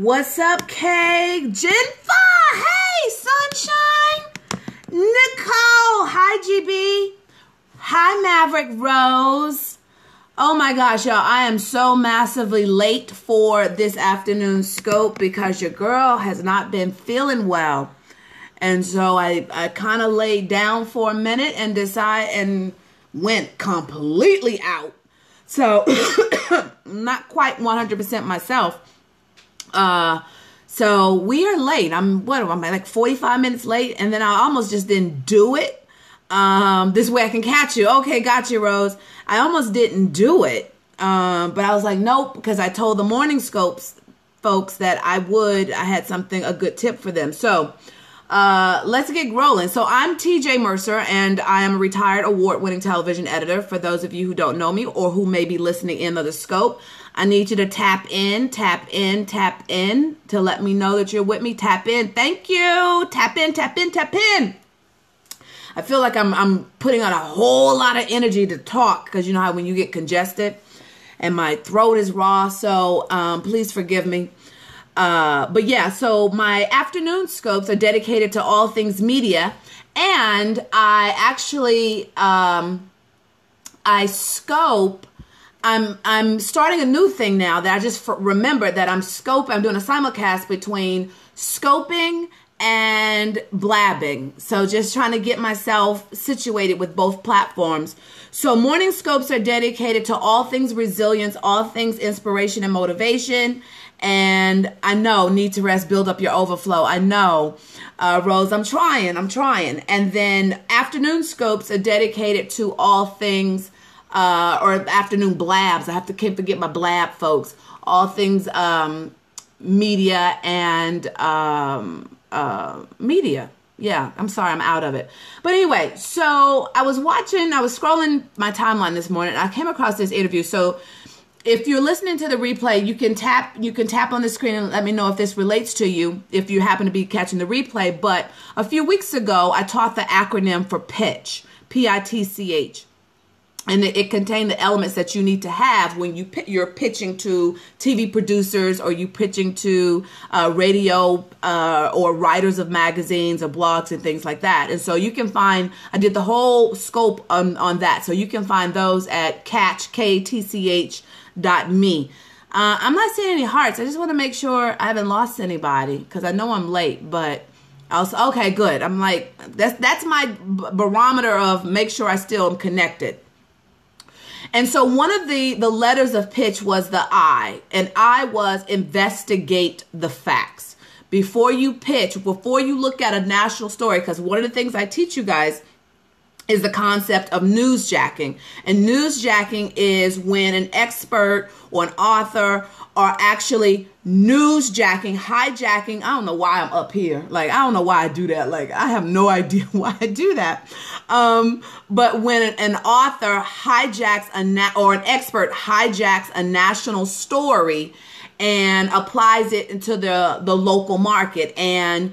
What's up, Kay? Jennifer! Hey, sunshine! Nicole! Hi, GB! Hi, Maverick Rose! Oh my gosh, y'all, I am so massively late for this afternoon scope because your girl has not been feeling well. And so I kind of laid down for a minute and went completely out. So, not quite 100% myself. So we are late. I'm like 45 minutes late, and then I almost just didn't do it. This way I can catch you. Okay, got you, Rose. I almost didn't do it. But I was like, nope, because I told the Morning Scopes folks that I had a good tip for them. So, let's get rolling. So I'm TeeJ Mercer, and I am a retired award-winning television editor. For those of you who don't know me or who may be listening in on the scope, I need you to tap in to let me know that you're with me. Tap in. Thank you. Tap in. I feel like I'm putting on a whole lot of energy to talk because you know how when you get congested and my throat is raw. So please forgive me. But yeah, so my afternoon scopes are dedicated to all things media, and I actually I scope. I'm starting a new thing now that I just remembered that I'm doing a simulcast between scoping and blabbing. So just trying to get myself situated with both platforms. So morning scopes are dedicated to all things resilience, all things inspiration and motivation. And I know, need to rest, build up your overflow. I know, Rose, I'm trying. And then afternoon scopes are dedicated to all things, or afternoon blabs. I have to keep forget my blab, folks. All things media and media. Yeah, I'm sorry, I'm out of it. But anyway, so I was scrolling my timeline this morning, and I came across this interview. So if you're listening to the replay, you can tap on the screen and let me know if this relates to you, if you happen to be catching the replay. But a few weeks ago, I taught the acronym for PITCH, P-I-T-C-H. And it contained the elements that you need to have when you're pitching to TV producers, or you pitching to radio or writers of magazines or blogs and things like that. And so you can find, I did the whole scope on that. So you can find those at KTCH.me. I'm not seeing any hearts. I just want to make sure I haven't lost anybody because I know I'm late, but okay, good. I'm like, that's my barometer of make sure I still am connected. And so one of the letters of pitch was the I, and I was investigate the facts. Before you pitch, before you look at a national story, because one of the things I teach you guys is the concept of newsjacking. And newsjacking is when an expert or an author are actually newsjacking, hijacking. I don't know why I'm up here. Like, I don't know why I do that. Like, I have no idea why I do that. But when an author hijacks or an expert hijacks a national story and applies it into the local market, and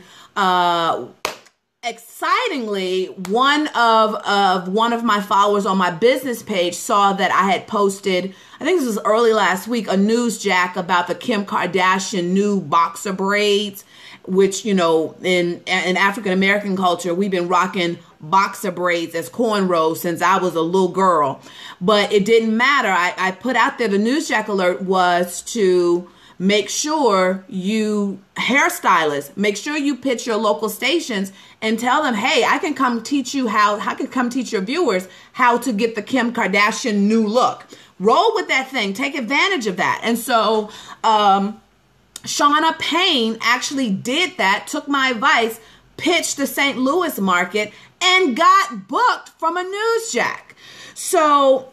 excitingly, one of my followers on my business page saw that I had posted, I think this was early last week, a newsjack about the Kim Kardashian new boxer braids, which, you know, in African American culture, we've been rocking boxer braids as cornrows since I was a little girl. But it didn't matter. I put out there the newsjack alert was to make sure you, hairstylists, make sure you pitch your local stations and tell them, hey, I can come teach you I can come teach your viewers how to get the Kim Kardashian new look. Roll with that thing. Take advantage of that. And so Shauna Payne actually did that, took my advice, pitched the St. Louis market, and got booked from a newsjack. So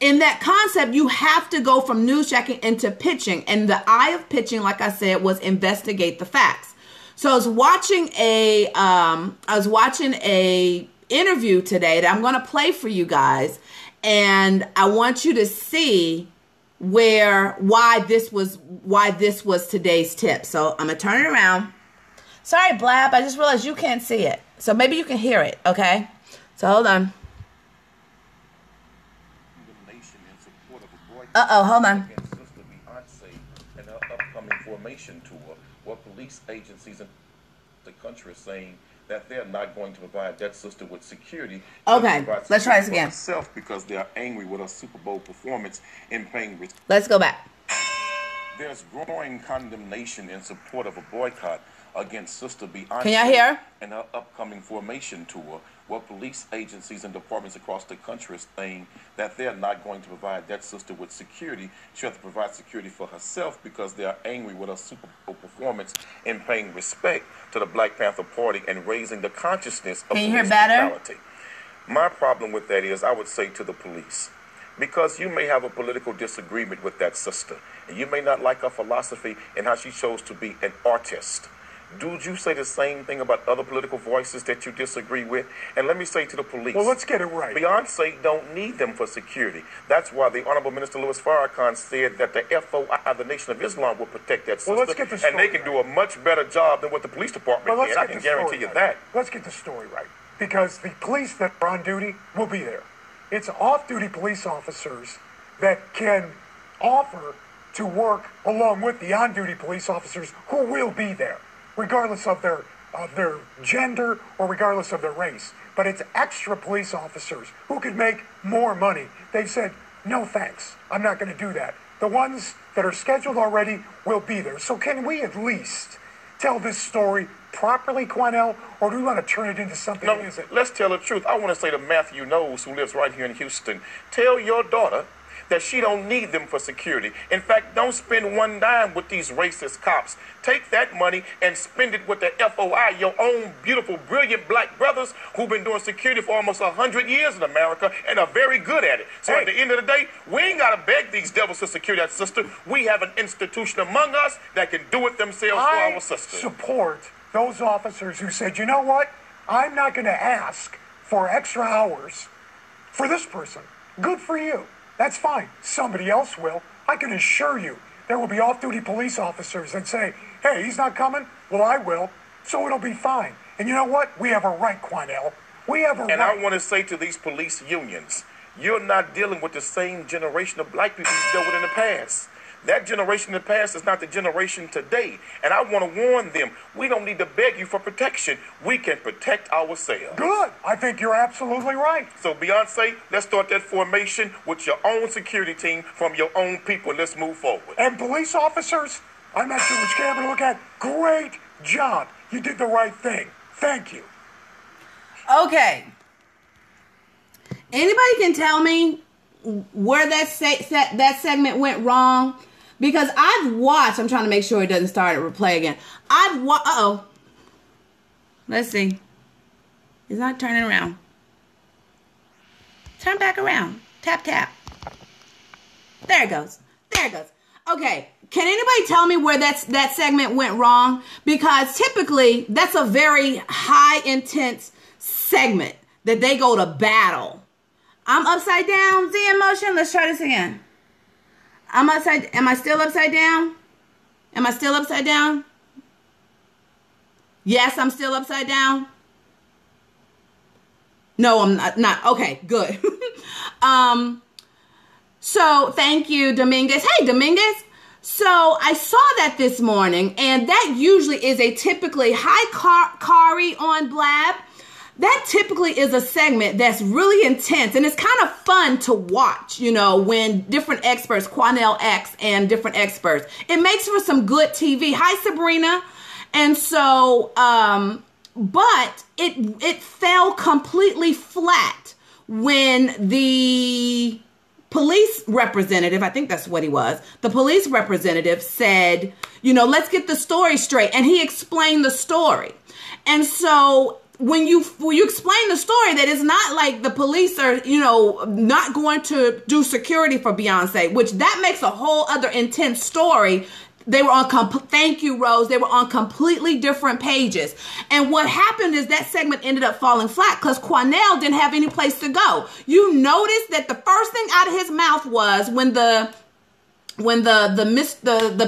in that concept, you have to go from newsjacking into pitching. And the eye of pitching, like I said, was investigate the facts. So I was watching a interview today that I'm going to play for you guys, and I want you to see why this was today's tip. So I'm going to turn it around. Sorry, Blab, I just realized you can't see it. So maybe you can hear it, okay? So hold on. Uh-oh, hold on. formation tour where police agencies in the country are saying that they're not going to provide that sister with security. Okay, let's try this again. Herself because they are angry with her Super Bowl performance in paying. Let's go back. There's growing condemnation in support of a boycott against Sister Beyonce. Can y'all hear? And her upcoming formation tour, where police agencies and departments across the country are saying that they're not going to provide that sister with security. She has to provide security for herself because they are angry with her Super Bowl performance in paying respect to the Black Panther Party and raising the consciousness of police brutality. My problem with that is, I would say to the police, because you may have a political disagreement with that sister, and you may not like her philosophy and how she chose to be an artist. Do you say the same thing about other political voices that you disagree with? And let me say to the police, well, let's get it right. Beyonce don't need them for security. That's why the Honorable Minister Louis Farrakhan said that the FOI, the Nation of Islam, will protect that sister. Well, let's get the story and they can do a much better job than what the police department can. I can guarantee you that. Let's get the story right. Because the police that are on duty will be there. It's off-duty police officers that can offer to work along with the on-duty police officers who will be there, regardless of their gender or regardless of their race. But it's extra police officers who could make more money. They've said, no thanks, I'm not going to do that. The ones that are scheduled already will be there. So can we at least tell this story properly, Quanell, or do we want to turn it into something that isn't? Let's tell the truth. I want to say to Matthew Knowles, who lives right here in Houston, tell your daughter that she don't need them for security. In fact, don't spend one dime with these racist cops. Take that money and spend it with the FOI, your own beautiful, brilliant black brothers who've been doing security for almost 100 years in America and are very good at it. So at the end of the day, we ain't got to beg these devils to secure that sister. We have an institution among us that can do it themselves for our sister. I support those officers who said, you know what? I'm not going to ask for extra hours for this person. Good for you. That's fine. Somebody else will. I can assure you there will be off-duty police officers that say, hey, he's not coming? Well, I will. So it'll be fine. And you know what? We have a right, Quanell. We have a right. And I want to say to these police unions, you're not dealing with the same generation of black people you dealt with in the past. That generation in the past is not the generation today. And I want to warn them, we don't need to beg you for protection. We can protect ourselves. Good. I think you're absolutely right. So, Beyonce, let's start that formation with your own security team from your own people, and let's move forward. And police officers, I'm not sure which camera to look at. Great job. You did the right thing. Thank you. Okay. Anybody can tell me where that segment went wrong? Because I've watched, I'm trying to make sure it doesn't start at replay again. Uh-oh. Let's see. It's not turning around. Turn back around. Tap, tap. There it goes. There it goes. Okay. Can anybody tell me where that segment went wrong? Because typically, that's a very high intense segment that they go to battle. I'm upside down. Z in motion. Let's try this again. I'm upside. Am I still upside down? Am I still upside down? Yes, I'm still upside down. No, I'm not. Okay, good. So thank you, Dominguez. Hey, Dominguez. So I saw that this morning, and that usually is a typically Kari on Blab. That typically is a segment that's really intense, and it's kind of fun to watch, you know, when different experts, Quanell X and different experts. It makes for some good TV. Hi, Sabrina. And so, but it fell completely flat when the police representative, I think that's what he was, the police representative said, you know, let's get the story straight. And he explained the story. And so when you explain the story, that it's not like the police are, you know, not going to do security for Beyonce, which that makes a whole other intense story. They were on, thank you, Rose. They were on completely different pages. And what happened is that segment ended up falling flat because Quanell didn't have any place to go. You notice that the first thing out of his mouth was when the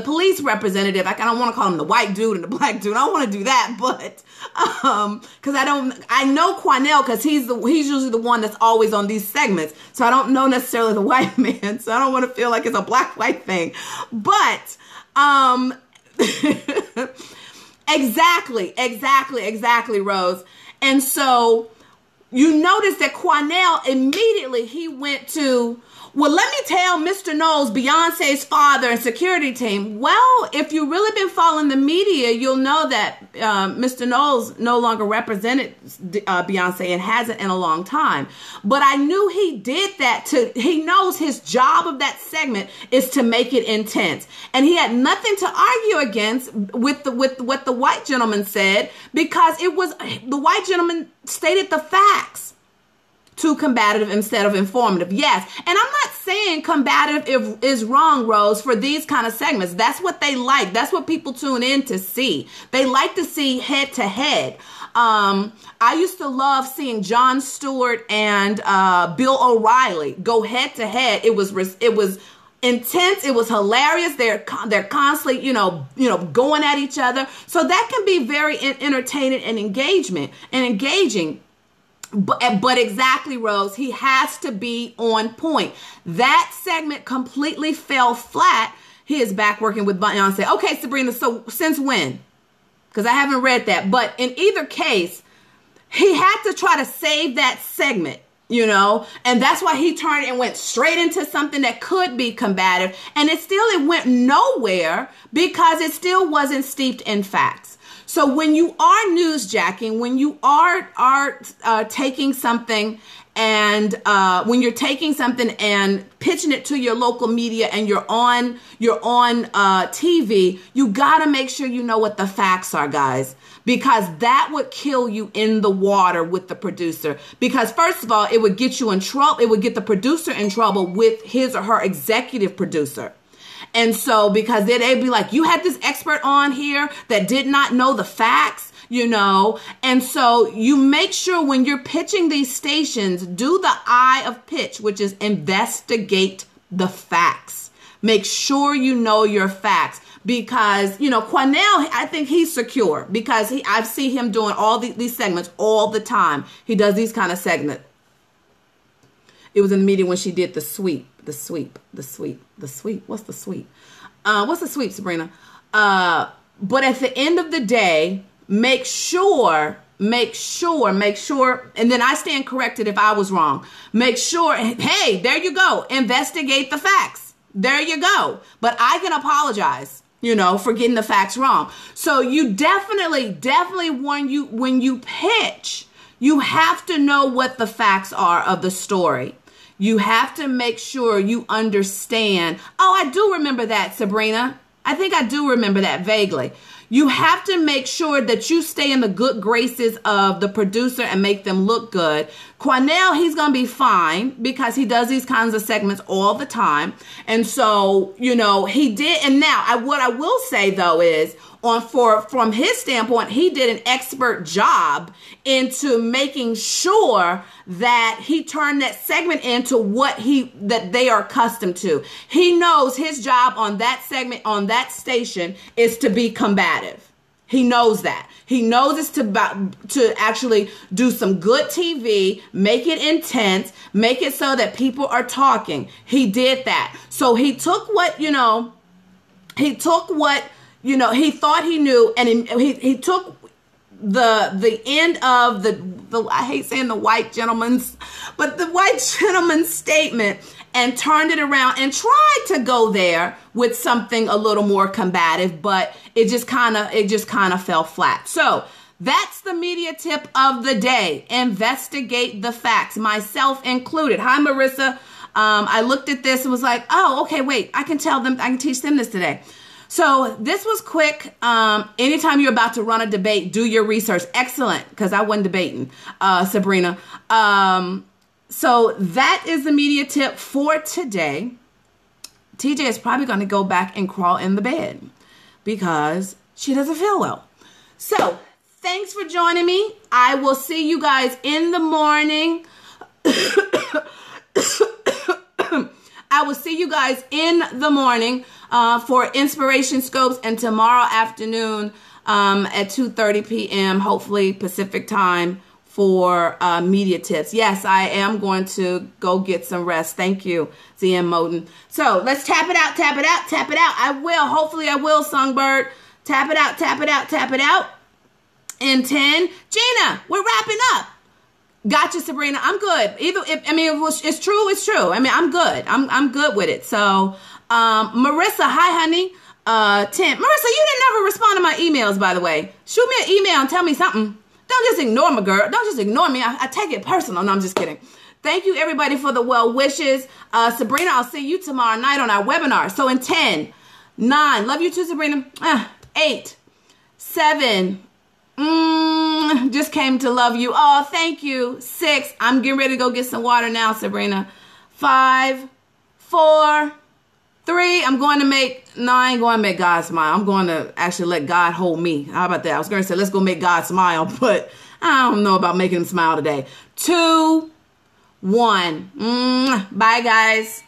police representative, I don't want to call him the white dude and the black dude. I don't want to do that, but because I know Quanell because he's usually the one that's always on these segments. So I don't know necessarily the white man. So I don't want to feel like it's a black-white thing. But Exactly, Rose. And so you notice that Quanell immediately, he went to, well, let me tell Mr. Knowles, Beyonce's father and security team. Well, if you've really been following the media, you'll know that Mr. Knowles no longer represented Beyonce and hasn't in a long time. But I knew he did that he knows his job of that segment is to make it intense. And he had nothing to argue against with what the white gentleman said, because it was, the white gentleman stated the facts. Too combative instead of informative. Yes. And I'm not saying combative is wrong, Rose, for these kind of segments. That's what they like. That's what people tune in to see. They like to see head to head. I used to love seeing Jon Stewart and Bill O'Reilly go head to head. It was intense. It was hilarious. They're constantly, going at each other. So that can be very entertaining and engaging. But exactly, Rose, he has to be on point. That segment completely fell flat. He is back working with Beyonce. Okay, Sabrina, so since when? Because I haven't read that. But in either case, he had to try to save that segment, and that's why he turned and went straight into something that could be combative. And it went nowhere because it still wasn't steeped in facts. So when you are newsjacking, when you are taking something and when you're taking something and pitching it to your local media and you're on TV, you got to make sure you know what the facts are, guys, because that would kill you in the water with the producer. Because first of all, it would get you in trouble. It would get the producer in trouble with his or her executive producer. And so, because they'd be like, you had this expert on here that did not know the facts, and so you make sure when you're pitching these stations, do the I of pitch, which is investigate the facts. Make sure you know your facts, because, Quanell, I think he's secure because I've seen him doing all these segments all the time. He does these kind of segments. It was in the meeting when she did the sweep. What's the sweep? What's the sweep, Sabrina? But at the end of the day, make sure, and then I stand corrected if I was wrong. Make sure, hey, there you go. Investigate the facts. There you go. But I can apologize, for getting the facts wrong. So you definitely when you pitch, you have to know what the facts are of the story. You have to make sure you understand. Oh, I do remember that, Sabrina. I think I do remember that vaguely. You have to make sure that you stay in the good graces of the producer and make them look good. Quanell, he's going to be fine because he does these kinds of segments all the time. And so, he did. And now what I will say, though, is from his standpoint, he did an expert job into making sure that he turned that segment into that they are accustomed to. He knows his job on that segment, on that station, is to be combative. He knows that. He knows it's to actually do some good TV, make it intense, make it so that people are talking. He did that. So he took what, he thought he knew, and he took the end of the I hate saying the white gentleman's statement and turned it around and tried to go there with something a little more combative, but it just kind of fell flat. So that's the media tip of the day. Investigate the facts, myself included. Hi, Marissa. I looked at this and was like, oh, okay, wait, I can teach them this today. So this was quick. Anytime you're about to run a debate, do your research. Excellent, because I wasn't debating, Sabrina. So that is the media tip for today. TeeJ is probably going to go back and crawl in the bed because she doesn't feel well. So thanks for joining me. I will see you guys in the morning. I will see you guys in the morning for Inspiration Scopes, and tomorrow afternoon at 2:30 p.m., hopefully Pacific time, for media tips. Yes, I am going to go get some rest. Thank you, ZM Moden. So let's tap it out, tap it out, tap it out. I will. Hopefully I will, Songbird. Tap it out, tap it out, tap it out. In 10. Gina, we're wrapping up. Gotcha, Sabrina. I'm good. It's true. It's true. I mean, I'm good. I'm good with it. So, Marissa, hi, honey. Tim, Marissa, you didn't ever respond to my emails, by the way. Shoot me an email and tell me something. Don't just ignore me, girl. Don't just ignore me. I take it personal. No, I'm just kidding. Thank you, everybody, for the well wishes. Sabrina, I'll see you tomorrow night on our webinar. So in 10, 9, love you too, Sabrina. 8, 7, just came to love you. Oh, thank you. 6, I'm getting ready to go get some water now, Sabrina. 5, 4, 3, I'm going to make, no, I ain't going to make God smile. I'm going to actually let God hold me. How about that? I was going to say, let's go make God smile, but I don't know about making him smile today. 2, 1. Bye, guys.